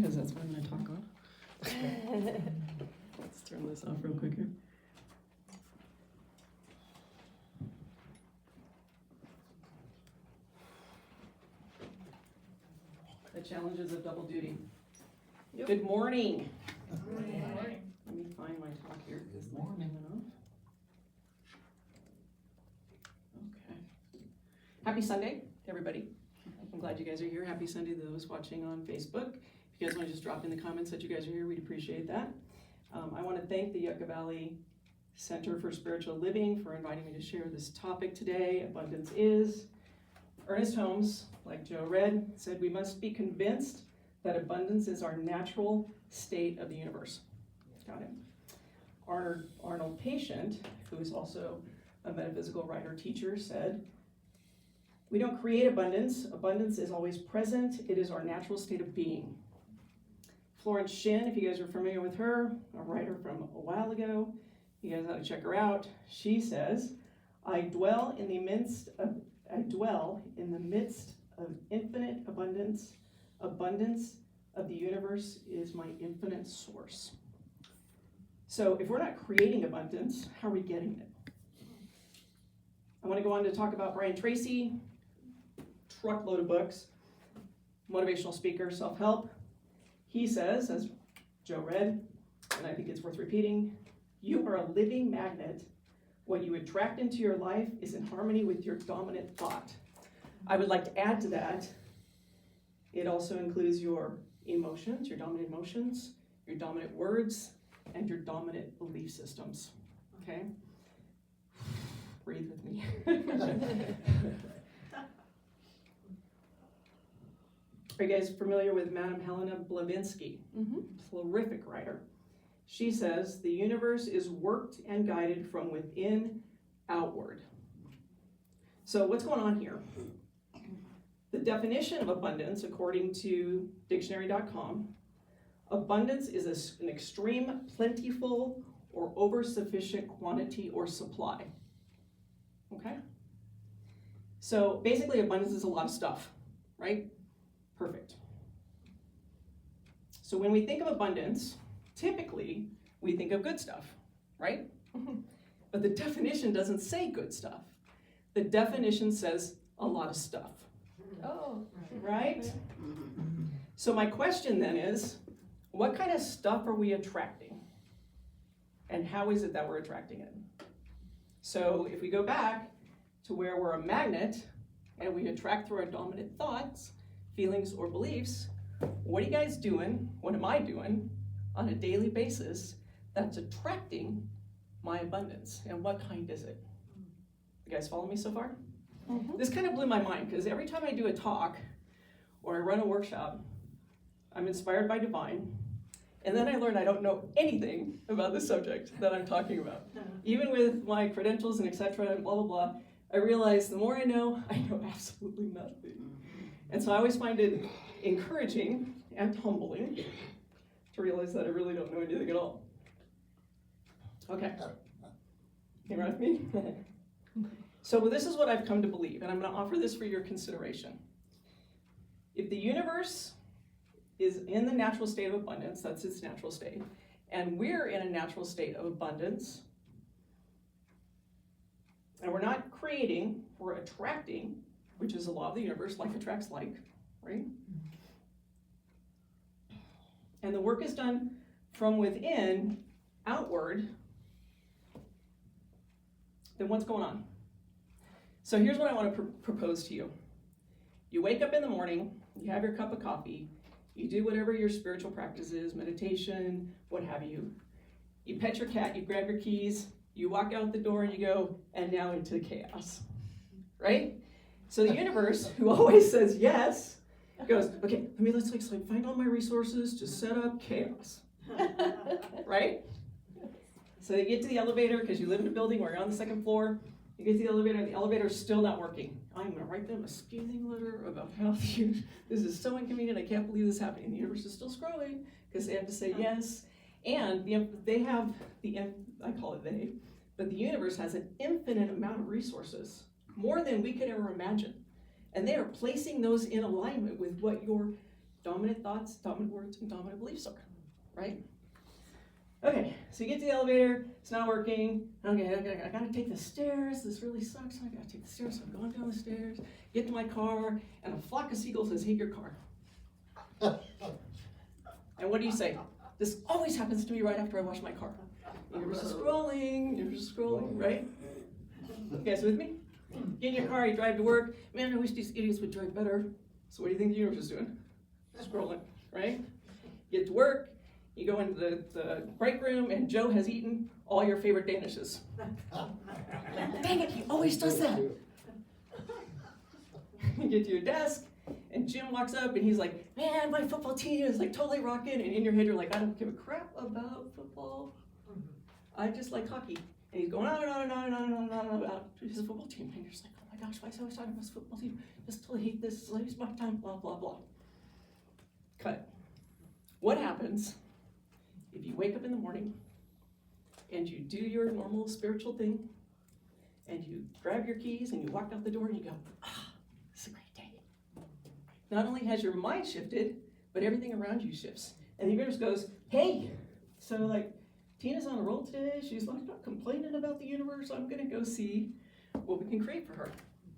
because that's what I'm going to talk on. Let's turn this off real quick here. The challenges of double duty. Yep. Good morning. Good morning. Let me find my talk here. Good morning. Okay. Happy Sunday to everybody. I'm glad you guys are here. Happy Sunday to those watching on Facebook. If you guys want to just drop in the comments that you guys are here, we'd appreciate that. I want to thank the Yucca Valley Center for Spiritual Living for inviting me to share this topic today. Abundance is. Ernest Holmes, like Joe read, said we must be convinced that abundance is our natural state of the universe. Got it. Arnold Patient, who is also a metaphysical writer teacher, said, we don't create abundance. Abundance is always present. It is our natural state of being. Florence Shinn, if you guys are familiar with her, a writer from a while ago, you guys ought to check her out. She says, I dwell in the midst of infinite abundance. Abundance of the universe is my infinite source. So if we're not creating abundance, how are we getting it? I want to go on to talk about Brian Tracy, truckload of books, motivational speaker, self-help. He says, as Joe read, and I think it's worth repeating, you are a living magnet. What you attract into your life is in harmony with your dominant thought. I would like to add to that, it also includes your emotions, your dominant emotions, your dominant words, and your dominant belief systems. Okay? Breathe with me. Are you guys familiar with Madame Helena Blavatsky? Terrific writer. She says, the universe is worked and guided from within outward. So what's going on here? The definition of abundance, according to dictionary.com, abundance is an extreme, plentiful, or over-sufficient quantity or supply. Okay? So basically abundance is a lot of stuff, right? Perfect. So when we think of abundance, typically we think of good stuff, right? But the definition doesn't say good stuff. The definition says a lot of stuff. Oh, right? So my question then is, what kind of stuff are we attracting? And how is it that we're attracting it? So if we go back to where we're a magnet and we attract through our dominant thoughts, feelings, or beliefs, what are you guys doing? What am I doing on a daily basis that's attracting my abundance? And what kind is it? You guys follow me so far? Mm-hmm. This kind of blew my mind because every time I do a talk or I run a workshop, I'm inspired by divine, and then I learn I don't know anything about the subject that I'm talking about. Even with my credentials and etc. and blah, blah, blah, I realize the more I know absolutely nothing. And so I always find it encouraging and humbling to realize that I really don't know anything at all. Okay. You right with me? So this is what I've come to believe, and I'm going to offer this for your consideration. If the universe is in the natural state of abundance, that's its natural state, and we're in a natural state of abundance, and we're not creating, we're attracting, which is the law of the universe, like attracts like, right? And the work is done from within outward, then what's going on? So here's what I want to propose to you. You wake up in the morning, you have your cup of coffee, you do whatever your spiritual practice is, meditation, what have you. You pet your cat, you grab your keys, you walk out the door and you go, and now into chaos, right? So the universe, who always says yes, goes, okay, let's find all my resources to set up chaos, right? So you get to the elevator, because you live in a building where you're on the second floor, you get to the elevator's still not working. I'm going to write them a scathing letter about how this is so inconvenient, I can't believe this happened. And the universe is still scrolling, because they have to say yes. And they have I call it they, but the universe has an infinite amount of resources, more than we could ever imagine. And they are placing those in alignment with what you're dominant thoughts, dominant words, and dominant beliefs are, right? Okay, so you get to the elevator, it's not working. Okay, I gotta take the stairs. This really sucks. I gotta take the stairs. So I'm going down the stairs, get to my car, and a flock of seagulls says, "Hate your car." And what do you say? This always happens to me right after I wash my car. You're scrolling, right? You guys with me? Get in your car, you drive to work. Man, I wish these idiots would drive better. So what do you think the universe is doing? Scrolling, right? Get to work, you go into the break room, and Joe has eaten all your favorite Danishes. Dang it, he always does that. You get to your desk, and Jim walks up, and he's like, "Man, my football team is like totally rocking." And in your head, you're like, "I don't give a crap about football. I just like hockey." And he's going on and on and on and on and on and on about his football team. And you're just like, "Oh my gosh, why is he always talking about his football team? I just totally hate this. I waste my time, blah, blah, blah." Cut. What happens if you wake up in the morning and you do your normal spiritual thing and you grab your keys and you walk out the door and you go, this is a great day. Not only has your mind shifted, but everything around you shifts. And the universe goes, "Hey, so like, Tina's on a roll today. She's like not complaining about the universe. I'm gonna go see what we can create for her."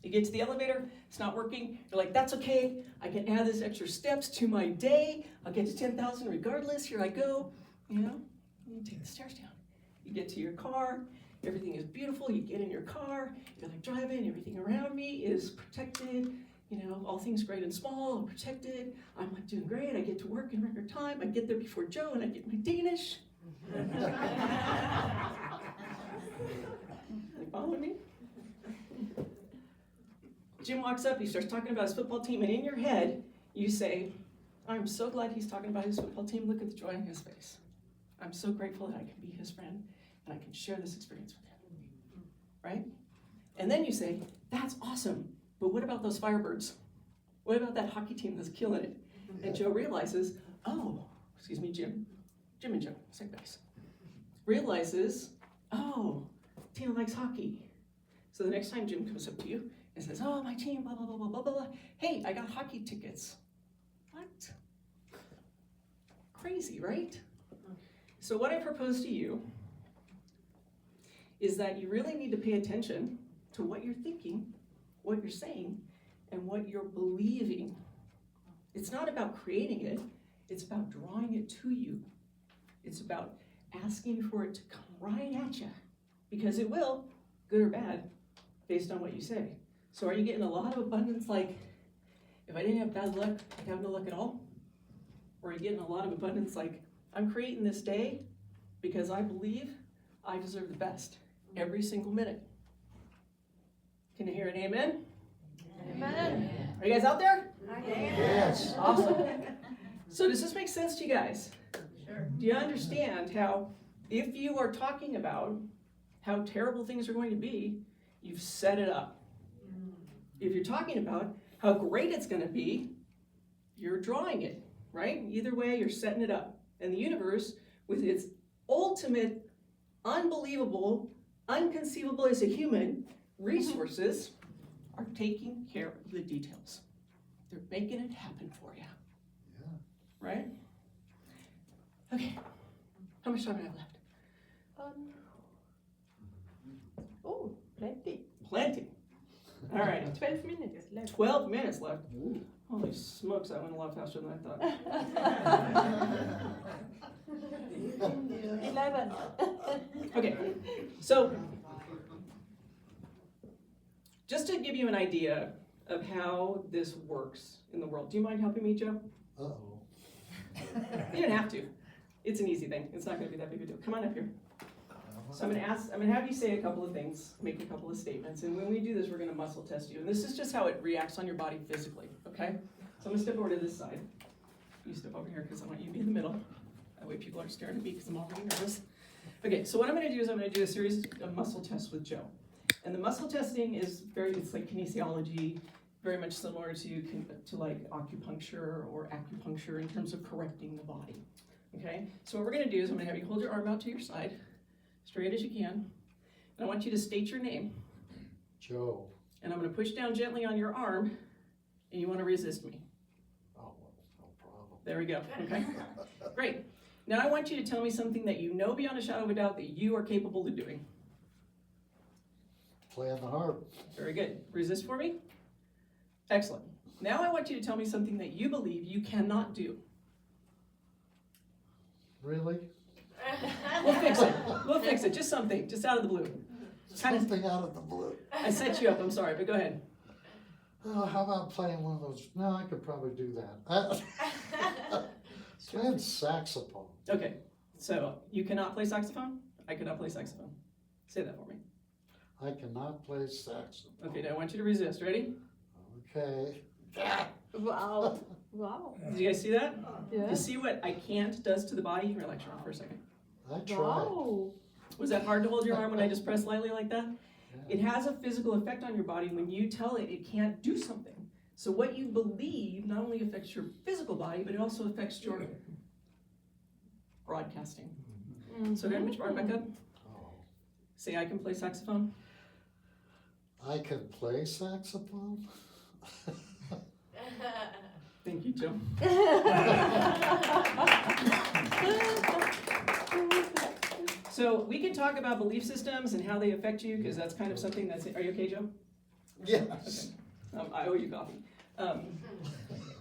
You get to the elevator, it's not working. You're like, "That's okay. I can add this extra steps to my day. I'll get to 10,000 regardless. Here I go." You know, you take the stairs down. You get to your car. Everything is beautiful. You get in your car. You're like driving. Everything around me is protected. You know, all things great and small and protected. I'm like doing great. I get to work in record time. I get there before Joe and I get my Danish. You following me? Jim walks up, he starts talking about his football team, and in your head, you say, "I'm so glad he's talking about his football team. Look at the joy in his face. I'm so grateful that I can be his friend, and I can share this experience with him." Right? And then you say, "That's awesome, but what about those Firebirds? What about that hockey team that's killing it?" And Joe realizes, Jim and Joe, same base, realizes, Tina likes hockey. So the next time Jim comes up to you and says, "Oh, my team, blah, blah, blah, blah, blah, blah. Hey, I got hockey tickets." What? Crazy, right? So what I propose to you is that you really need to pay attention to what you're thinking, what you're saying, and what you're believing. It's not about creating it, it's about drawing it to you. It's about asking for it to come right at you, because it will, good or bad, based on what you say. So are you getting a lot of abundance, like, if I didn't have bad luck, I'd have no luck at all? Or are you getting a lot of abundance, like, I'm creating this day because I believe I deserve the best every single minute? Can you hear an amen? Amen. Are you guys out there? Yes. Awesome. So does this make sense to you guys? Sure. Do you understand how if you are talking about how terrible things are going to be, you've set it up? If you're talking about how great it's going to be, you're drawing it, right? Either way, you're setting it up. And the universe, with its ultimate, unbelievable, unconceivable as a human resources, are taking care of the details. They're making it happen for you. Yeah. Right? Okay. How much time do I have left? Plenty. Plenty. All right. 12 minutes left. 12 minutes left. Ooh. Holy smokes, that went a lot faster than I thought. 11. Okay, so just to give you an idea of how this works in the world, do you mind helping me, Joe? Uh-oh. You don't have to. It's an easy thing. It's not going to be that big a deal. Come on up here. So I'm going to have you say a couple of things, make a couple of statements, and when we do this, we're going to muscle test you. And this is just how it reacts on your body physically, okay? So I'm going to step over to this side. You step over here because I want you to be in the middle. That way people aren't staring at me because I'm already nervous. Okay, so what I'm going to do is I'm going to do a series of muscle tests with Joe. And the muscle testing is it's like kinesiology, very much similar to like acupuncture or acupuncture in terms of correcting the body. Okay, so what we're going to do is I'm going to have you hold your arm out to your side, straight as you can. And I want you to state your name. Joe. And I'm going to push down gently on your arm, and you want to resist me. Oh, no problem. There we go, okay? Great. Now I want you to tell me something that you know beyond a shadow of a doubt that you are capable of doing. Play on the harp. Very good. Resist for me? Excellent. Now I want you to tell me something that you believe you cannot do. Really? We'll fix it. We'll fix it. Just something, just out of the blue. Something out of the blue. I set you up, I'm sorry, but go ahead. Oh, how about playing one of those? No, I could probably do that. Playing saxophone. Okay, so you cannot play saxophone? I cannot play saxophone. Say that for me. I cannot play saxophone. Okay, now I want you to resist. Ready? Okay. Wow. Wow. Did you guys see that? Yeah. You see what I can't does to the body? Relax your arm for a second. I tried. Wow. Was that hard to hold your arm when I just pressed lightly like that? It has a physical effect on your body when you tell it it can't do something. So what you believe not only affects your physical body, but it also affects your broadcasting. So go ahead and put your arm back up. Oh, Say, I can play saxophone. I can play saxophone? Thank you, Joe. So we can talk about belief systems and how they affect you, because that's kind of something that's, are you okay, Joe? Yes. I owe you coffee.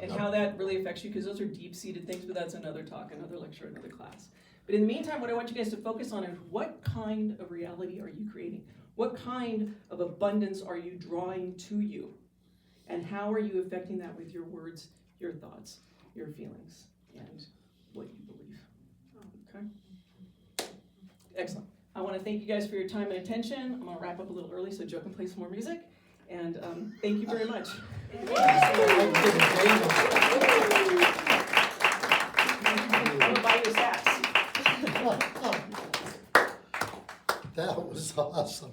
And how that really affects you, because those are deep-seated things, but that's another talk, another lecture, another class. But in the meantime, what I want you guys to focus on is what kind of reality are you creating? What kind of abundance are you drawing to you? And how are you affecting that with your words, your thoughts, your feelings, and what you believe? Okay? Excellent. I want to thank you guys for your time and attention. I'm going to wrap up a little early so Joe can play some more music. And thank you very much. I'm going to buy you a sax. That was awesome.